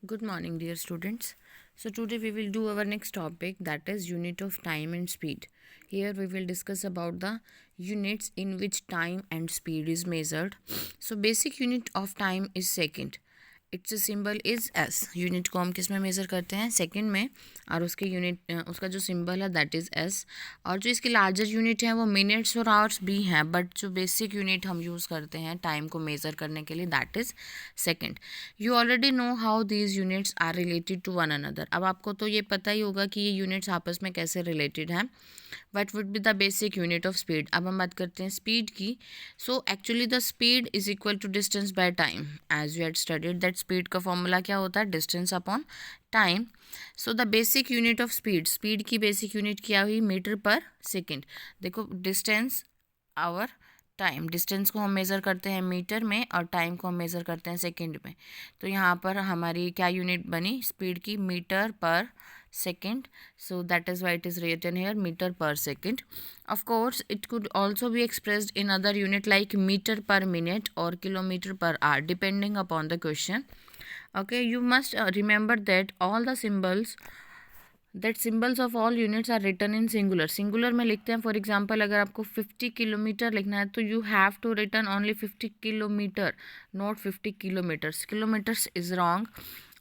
Good morning, dear students. So, today we will do our next topic, that is unit of time and speed. Here we will discuss about the units in which time and speed is measured. So, basic unit of time is second. It's symbol is S. Unit को हम किस में measure करते हैं? Second में. और उसके unit उसका जो सिंबल है दैट इज़ एस. और जो इसकी लार्जर यूनिट है वो मिनट्स और आवर्स भी हैं, बट जो बेसिक यूनिट हम यूज़ करते हैं टाइम को मेज़र करने के लिए that is second. You already know how these units are related to one another. अब आपको तो ये पता ही होगा कि ये यूनिट्स आपस में कैसे रिलेटेड हैं. What would be the basic unit of speed. अब हम बात करते हैं स्पीड की. So actually the speed is equal to distance by time. As you had studied that speed का फॉर्मूला क्या होता है? Distance upon time. So the basic unit of speed, speed की बेसिक यूनिट क्या हुई? Metre per second. देखो, distance our time. Distance को हम मेज़र करते हैं मीटर में और टाइम को हम मेज़र करते हैं सेकेंड में. तो यहाँ पर हमारी क्या यूनिट बनी स्पीड की? मीटर पर second. So that is why it is written here meter per second. Of course it could also be expressed in other unit like meter per minute or kilometer per hour depending upon the question. Okay, you must remember that all the symbols of all units are written in singular में लिखते हैं. For example अगर आपको 50 kilometre लिखना है तो you have to return only 50 kilometre, not 50 kilometres. Kilometres is wrong.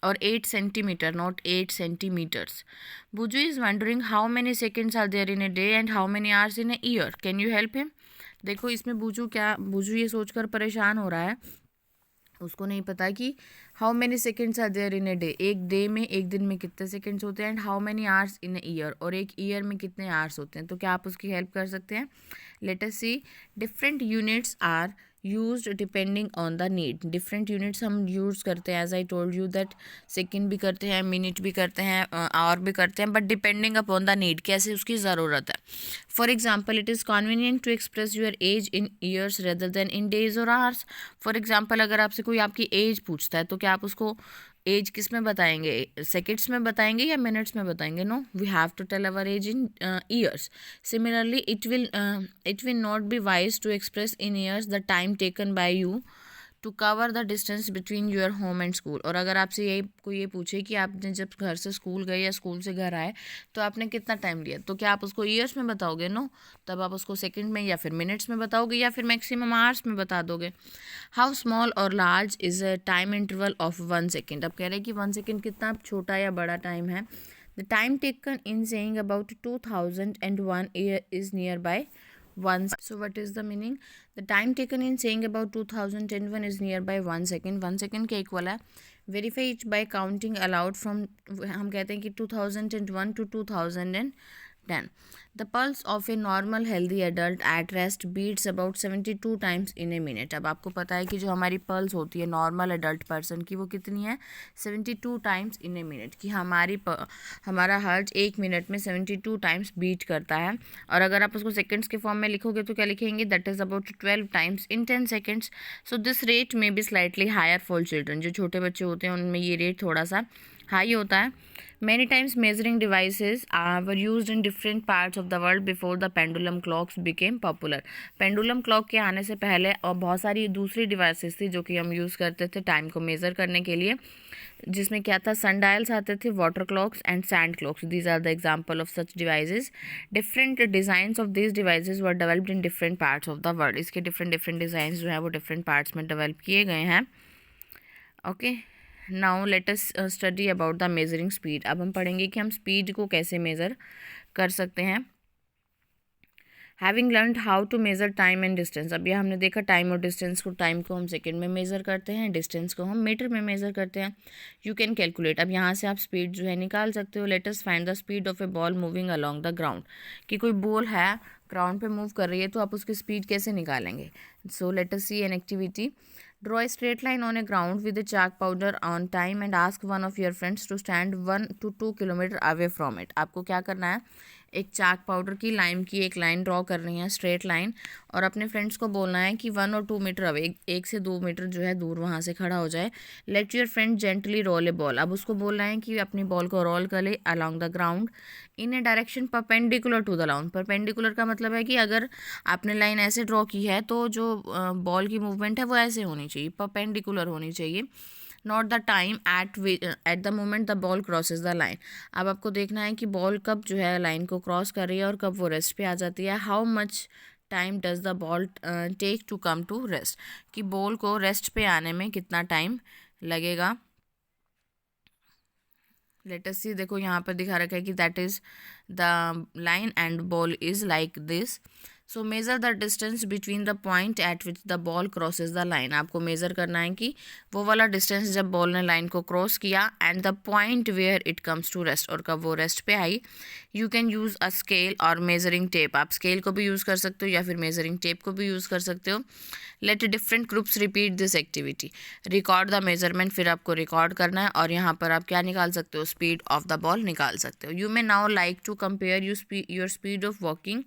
or 8 centimeter, not 8 centimeters. Buju is wondering how many seconds are there in a day and how many hours in a year. Can you help him? देखो इसमें बुजू ये सोचकर परेशान हो रहा है, उसको नहीं पता कि how many seconds are there in a day. एक डे में, एक दिन में कितने सेकेंड्स होते हैं. And how many hours in a year, और एक ईयर में कितने आवर्स होते हैं. तो क्या आप उसकी हेल्प कर सकते हैं? Let us see. Different units are use depending on the need. Different units हम यूज़ करते हैं. As I told you that second भी करते हैं, मिनट भी करते हैं, आवर भी करते हैं, but depending upon the need, कैसे उसकी ज़रूरत है. For example it is convenient to express your age in years rather than in days और आवर्स. फॉर एग्जाम्पल अगर आपसे कोई आपकी एज पूछता है तो क्या आप उसको एज किस में बताएंगे? सेकेंड्स में बताएंगे या मिनट्स में बताएंगे? No, we have to tell our age in years. Similarly it will not be wise to express in years the time taken by you to cover the distance between your home and school. और अगर आपसे ये पूछे कि आपने जब घर से स्कूल गए या स्कूल से घर आए तो आपने कितना टाइम लिया, तो क्या आप उसको ईयर्स में बताओगे? नो, तब आप उसको सेकंड में या फिर मिनट्स में बताओगे या फिर मैक्सिमम आवर्स में बता दोगे. हाउ स्मॉल और large is a time interval of 1 second. अब कह रहे हैं कि 1 सेकेंड कितना छोटा या बड़ा टाइम है. The time taken in saying about 2001 year is near by 1. So what is the meaning? The time taken in saying about 2001 is nearby 1 second. 1 second के equal है. Verify it by counting aloud from, हम कहते हैं कि 2001 to 2010. The pulse of a normal healthy adult at rest beats about 72 times in a minute. अब आपको पता है कि जो हमारी पल्स होती है नॉर्मल एडल्ट पर्सन की वो कितनी है? 72 टाइम्स इन ए मिनट. कि हमारा हार्ट 1 मिनट में 72 टाइम्स बीट करता है. और अगर आप उसको सेकेंड्स के फॉर्म में लिखोगे तो क्या लिखेंगे? That is about 12 times in 10 seconds. So this rate may be slightly higher for children. जो छोटे बच्चे होते हैं उनमें ये रेट थोड़ा सा हाई होता है. Many times measuring devices were used in different parts of the world before the pendulum clocks became popular. Pendulum clock के आने से पहले और बहुत सारी दूसरी डिवाइसेस थी जो कि हम यूज़ करते थे टाइम को मेज़र करने के लिए, जिसमें क्या था? सनडायल्स आते थे, water clocks and sand clocks. These are the example of such devices. Different designs of these devices were developed in different parts of the world. इसके डिफरेंट डिज़ाइंस जो है वो डिफरेंट पार्ट्स में डेवलप किए गए हैं. Okay, now let us study about the measuring speed. अब हम पढ़ेंगे कि हम स्पीड को कैसे मेज़र कर सकते हैं. Having learned how to measure time and distance. अब यह हमने देखा टाइम और डिस्टेंस को. टाइम को हम सेकेंड में मेज़र करते हैं, डिस्टेंस को हम मीटर में मेज़र करते हैं. You can calculate. अब यहाँ से आप स्पीड जो है निकाल सकते हो. Let us find the speed of A ball moving along the ground. कि कोई बॉल है ग्राउंड पे मूव कर रही है तो आप उसकी स्पीड कैसे निकालेंगे? So let us see an activity. Draw a straight line on a ground with a chalk powder on time and ask one of your friends to stand 1 to 2 kilometre away from it. आपको क्या करना है? एक चाक powder की lime की एक line draw करनी है, स्ट्रेट लाइन, और अपने फ्रेंड्स को बोलना है कि 1 और 2 मीटर अवे, 1 से 2 मीटर जो है दूर वहाँ से खड़ा हो जाए. Let your friend gently roll a ball. अब उसको बोलना है कि अपनी बॉल को रोल कर ले along the ground in a direction perpendicular to the line. Perpendicular का मतलब है कि अगर आपने लाइन ऐसे ड्रॉ की है तो जो बॉल की मूवमेंट है वो ऐसे होनी चाहिए, परपेंडिकुलर होनी चाहिए, not the time at the moment the ball crosses the line. अब आपको देखना है कि बॉल कब जो है लाइन को क्रॉस कर रही है और कब वो रेस्ट पे आ जाती है। How much time does the ball take to come to rest, कि बॉल को रेस्ट पे आने में कितना टाइम लगेगा। लेट अस सी, देखो यहाँ पर दिखा रखा है कि that is the line and ball is like this. So measure the distance between the point eight which the ball crosses the line. आपको मेज़र करना है कि वो वाला डिस्टेंस जब बॉल ने लाइन को क्रॉस किया and the point where it comes to rest, और कब वो रेस्ट पे आई। You can use a scale और मेजरिंग टेप। आप स्केल को भी यूज़ कर सकते हो या फिर मेजरिंग टेप को भी यूज़ कर सकते हो। Let different groups repeat this activity. Record the measurement, फिर आपको रिकॉर्ड करना है और यहाँ पर आप क्या निकाल सकते हो, स्पीड ऑफ द बॉल निकाल सकते हो। You may now like to compare your speed of walking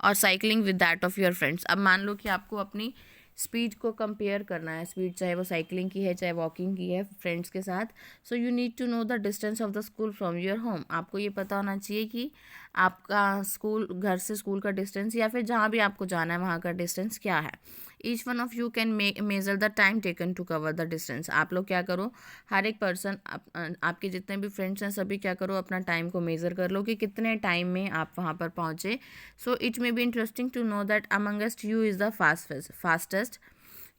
और cycling with that of your friends. अब मान लो कि आपको अपनी स्पीड को कंपेयर करना है, स्पीड चाहे वो साइकिलिंग की है चाहे वॉकिंग की है फ्रेंड्स के साथ। So you need to know the distance of the school from your home. आपको ये पता होना चाहिए कि आपका स्कूल, घर से स्कूल का डिस्टेंस या फिर जहाँ भी आपको जाना है वहाँ का डिस्टेंस क्या है। Each one of you can measure the time taken to cover the distance. आप लोग क्या करो, हर एक पर्सन, आपके जितने भी फ्रेंड्स हैं सभी क्या करो, अपना टाइम को मेज़र कर लो कि कितने टाइम में आप वहाँ पर पहुँचे। So it may be interesting to know that amongst you is the fastest.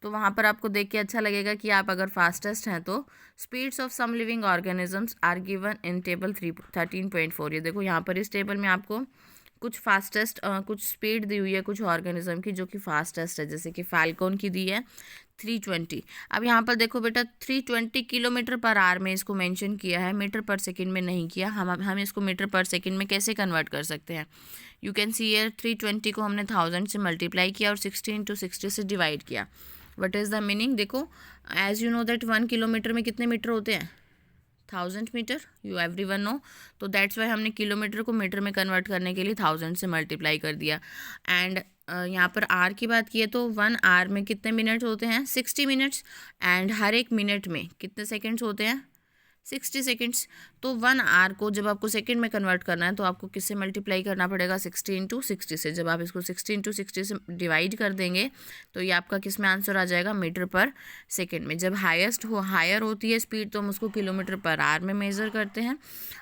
तो वहाँ पर आपको देख के अच्छा लगेगा कि आप अगर फास्टेस्ट हैं। तो speeds of some living organisms are given in table 13.4। ये देखो यहाँ पर इस टेबल में आपको कुछ फास्टेस्ट कुछ स्पीड दी हुई है कुछ ऑर्गेनिज्म की जो कि फास्टेस्ट है, जैसे कि फाल्कन की दी है 320। अब यहाँ पर देखो बेटा 320 किलोमीटर पर आवर में इसको मेंशन किया है, मीटर पर सेकंड में नहीं किया। हम इसको मीटर पर सेकंड में कैसे कन्वर्ट कर सकते हैं। यू कैन सी हियर 320 को हमने 1000 से मल्टीप्लाई किया और 16 × 60 से डिवाइड किया। वट इज़ द मीनिंग, देखो as you know that 1 kilometre में कितने मीटर होते हैं, 1000 मीटर, यू एवरीवन नो। तो दैट्स वाई हमने किलोमीटर को मीटर में कन्वर्ट करने के लिए 1000 से मल्टीप्लाई कर दिया। एंड यहाँ पर आर की बात की है तो 1 आवर में कितने मिनट्स होते हैं, 60 मिनट्स। एंड हर एक मिनट में कितने सेकेंड्स होते हैं, 60 सेकेंड्स। तो 1 आवर को जब आपको सेकंड में कन्वर्ट करना है तो आपको किससे मल्टीप्लाई करना पड़ेगा, 60 × 60 से। जब आप इसको 60 × 60 से डिवाइड कर देंगे तो ये आपका किस में आंसर आ जाएगा, मीटर पर सेकंड में। जब हायर होती है स्पीड तो हम उसको किलोमीटर पर आवर में मेज़र करते हैं,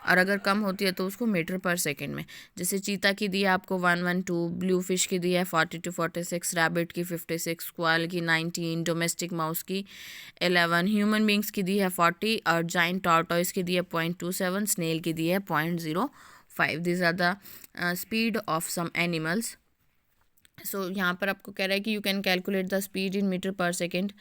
और अगर कम होती है तो उसको मीटर पर सेकेंड में। जैसे चीता की दी है आपको 112, ब्लू फिश की दी है 40 to 46, रैबिट की 56, क्वाल की 19, डोमेस्टिक माउस की 11, ह्यूमन बींग्स की दी है 40 और जाइंट टॉर्टॉइस की दी है 0.27, स्नेल की दी है 0.05। This are the speed of some animals. So यहाँ पर आपको कह रहा है कि you can calculate the speed in metre per second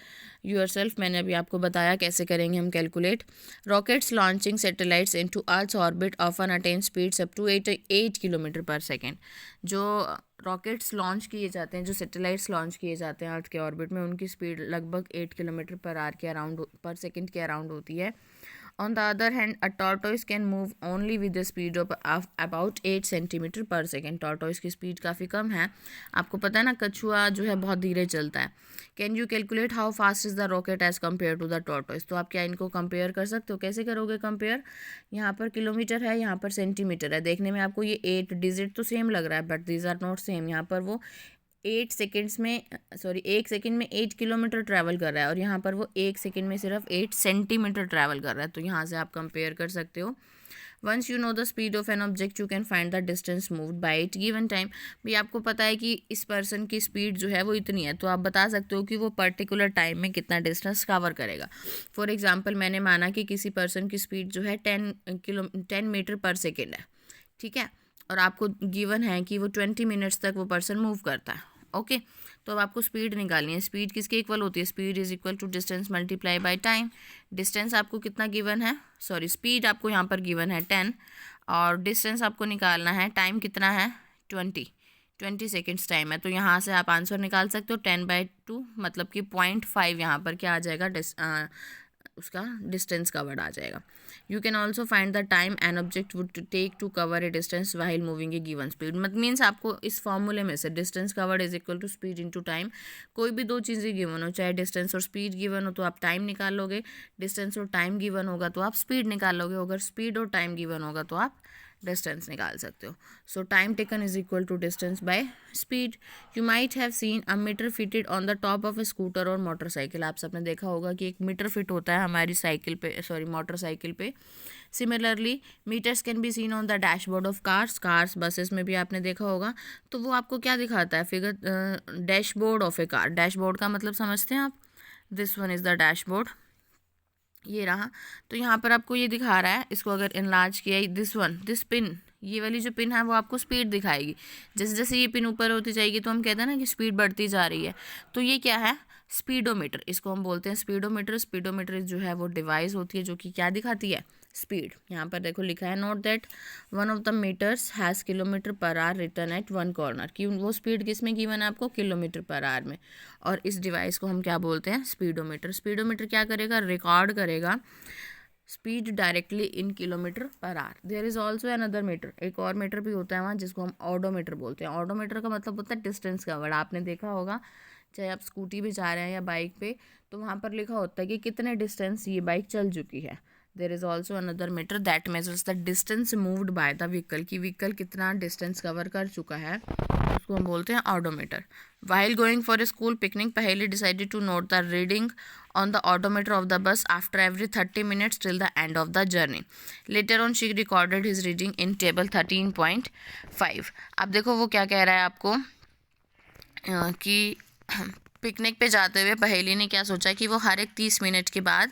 yourself. मैंने अभी आपको बताया कैसे करेंगे हम calculate. Rockets launching satellites into earth orbit often attain speeds up to 8 kilometre per second. जो रॉकेट्स लॉन्च किए जाते हैं, जो सैटेलाइट्स लॉन्च किए जाते हैं अर्थ के ऑर्बिट में, उनकी स्पीड लगभग 8 किलोमीटर पर आवर के अराउंड पर सेकेंड के अराउंड होती है। On the other hand, a tortoise can move only with the speed of about 8 centimetre पर सेकेंड। टॉर्टोइस की स्पीड काफ़ी कम है। आपको पता है ना, कछुआ जो है बहुत धीरे चलता है। Can you calculate how fast is the rocket as compare to the tortoise. तो आप क्या इनको कंपेयर कर सकते हो, कैसे करोगे कंपेयर। यहाँ पर किलोमीटर है, यहाँ पर सेंटीमीटर है। देखने में आपको ये 8 डिजिट तो सेम लग रहा है, but these are not same. यहाँ पर वो 1 सेकेंड में 8 किलोमीटर ट्रैवल कर रहा है और यहाँ पर वो 1 सेकेंड में सिर्फ 8 सेंटीमीटर ट्रैवल कर रहा है। तो यहाँ से आप कंपेयर कर सकते हो। Once you know the speed of an object you can find the distance moved by it given time. भी आपको पता है कि इस पर्सन की स्पीड जो है वो इतनी है, तो आप बता सकते हो कि वो पर्टिकुलर टाइम में कितना डिस्टेंस कवर करेगा। फॉर एग्जाम्पल, मैंने माना कि किसी पर्सन की स्पीड जो है 10 मीटर पर सेकेंड है, ठीक है, और आपको गिवन है कि वो 20 मिनट्स तक वो पर्सन मूव करता है। ओके, तो अब आपको स्पीड निकालनी है। स्पीड किसके इक्वल होती है, speed is equal to distance multiply by time. Distance आपको कितना गिवन है, स्पीड आपको यहाँ पर गिवन है 10 और डिस्टेंस आपको निकालना है, टाइम कितना है 20 सेकेंड्स टाइम है। तो यहाँ से आप आंसर निकाल सकते हो 10/2 मतलब कि 0.5 यहाँ पर क्या आ जाएगा, उसका डिस्टेंस कवर्ड आ जाएगा। You can also find the time an object would take to cover a distance while moving a given speed. मत मीन्स आपको इस फॉर्मूले में से distance covered is equal to speed into time, कोई भी 2 चीज़ें गिवन हो, चाहे डिस्टेंस और स्पीड गिवन हो तो आप टाइम निकाल लोगे, डिस्टेंस और टाइम गिवन होगा तो आप स्पीड निकाल लोगे, अगर स्पीड और टाइम गिवन होगा तो आप डिस्टेंस निकाल सकते हो. So time taken is equal to distance by speed. You might have seen a meter fitted on the top of a scooter और मोटरसाइकिल. आप सबने देखा होगा कि एक मीटर फिट होता है हमारी साइकिल पे, सॉरी मोटरसाइकिल पे. Similarly meters can be seen on the dashboard of cars buses में भी आपने देखा होगा. तो वो आपको क्या दिखाता है, figure dashboard of A car. Dashboard का मतलब समझते हैं आप, this one is the dashboard, ये रहा. तो यहाँ पर आपको ये दिखा रहा है, इसको अगर इनलार्ज किया, दिस पिन, ये वाली जो पिन है वो आपको स्पीड दिखाएगी. जैसे जैसे ये पिन ऊपर होती जाएगी तो हम कहते हैं ना कि स्पीड बढ़ती जा रही है. तो ये क्या है, स्पीडोमीटर, इसको हम बोलते हैं स्पीडोमीटर. स्पीडोमीटर जो है वो डिवाइस होती है जो कि क्या दिखाती है, स्पीड. यहाँ पर देखो लिखा है, note that one of the meters has kilometre per hour return at one corner. कि वो स्पीड किस में गिवन है आपको, किलोमीटर पर आवर में. और इस डिवाइस को हम क्या बोलते हैं, स्पीडोमीटर. स्पीडोमीटर क्या करेगा, रिकॉर्ड करेगा speed directly in kilometre per hour. There is also another meter, एक और मीटर भी होता है वहाँ जिसको हम ऑडोमीटर बोलते हैं. ऑडोमीटर का मतलब होता है डिस्टेंस कवर्ड. आपने देखा होगा चाहे आप स्कूटी भी जा रहे हैं या बाइक पे, तो वहाँ पर लिखा होता है कि कितने डिस्टेंस ये बाइक चल चुकी है. There is also another meter that measures the distance moved by the vehicle, की व्हीकल कितना डिस्टेंस कवर कर चुका है, उसको हम बोलते हैं odometer. While going for a school picnic, Paheli decided to note the reading on the odometer of the bus after every 30 minutes till the end of the journey. Later on she recorded his reading in table 13.5. अब देखो वो क्या कह रहा है आपको कि picnic पे जाते हुए पहेली ने क्या सोचा कि वो हर एक 30 मिनट के बाद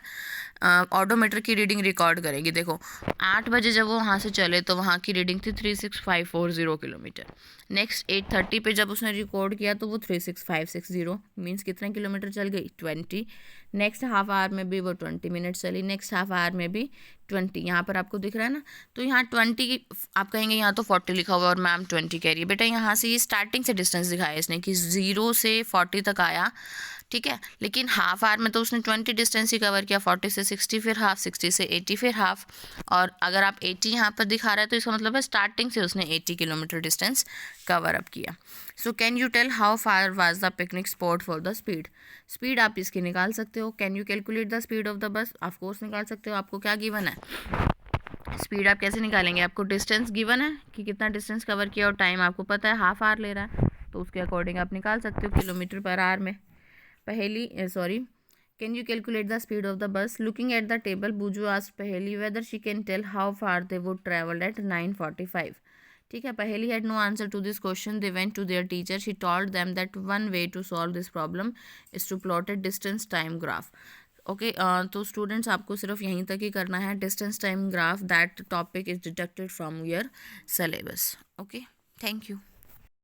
ऑडोमीटर की रीडिंग रिकॉर्ड करेगी. देखो 8 बजे जब वो वहाँ से चले तो वहाँ की रीडिंग थी 36540 किलोमीटर. नेक्स्ट 8:30 पे जब उसने रिकॉर्ड किया तो वो 36560 मीन्स कितने किलोमीटर चल गई, 20. नेक्स्ट हाफ आवर में भी वो 20 मिनट चली. नेक्स्ट हाफ आवर में भी 20. यहाँ पर आपको दिख रहा है ना, तो यहाँ 20 आप कहेंगे यहाँ तो 40 लिखा हुआ है और मैम 20 कह रही है. बेटा यहाँ से ये स्टार्टिंग से डिस्टेंस दिखाया इसने कि 0 से 40 तक आया, ठीक है. लेकिन हाफ आवर में तो उसने 20 डिस्टेंस ही कवर किया, 40 से 60 फिर हाफ, 60 से 80 फिर हाफ. और अगर आप 80 यहाँ पर दिखा रहा है तो इसका मतलब है स्टार्टिंग से उसने 80 किलोमीटर डिस्टेंस कवर अप किया. So can you tell how far was the picnic spot for the speed. Speed आप इसकी निकाल सकते हो. Can you calculate the speed of the bus, of course निकाल सकते हो. आपको क्या गिवन है, स्पीड आप कैसे निकालेंगे, आपको डिस्टेंस गिवन है कि कितना डिस्टेंस कवर किया और टाइम आपको पता है हाफ आवर ले रहा है, तो उसके अकॉर्डिंग आप निकाल सकते हो किलोमीटर पर आवर में. Paheli can you calculate the speed of the bus. Looking at the table Buju asked Paheli whether she can tell how far they would travel at 9:45. ठीक है, Paheli had no answer to this question. They went to their teacher. She told them that one way to solve this problem is to plot a distance time graph. Okay, तो students आपको सिर्फ यहीं तक ही करना है, distance time graph. That topic is deducted from your syllabus. Okay, thank you.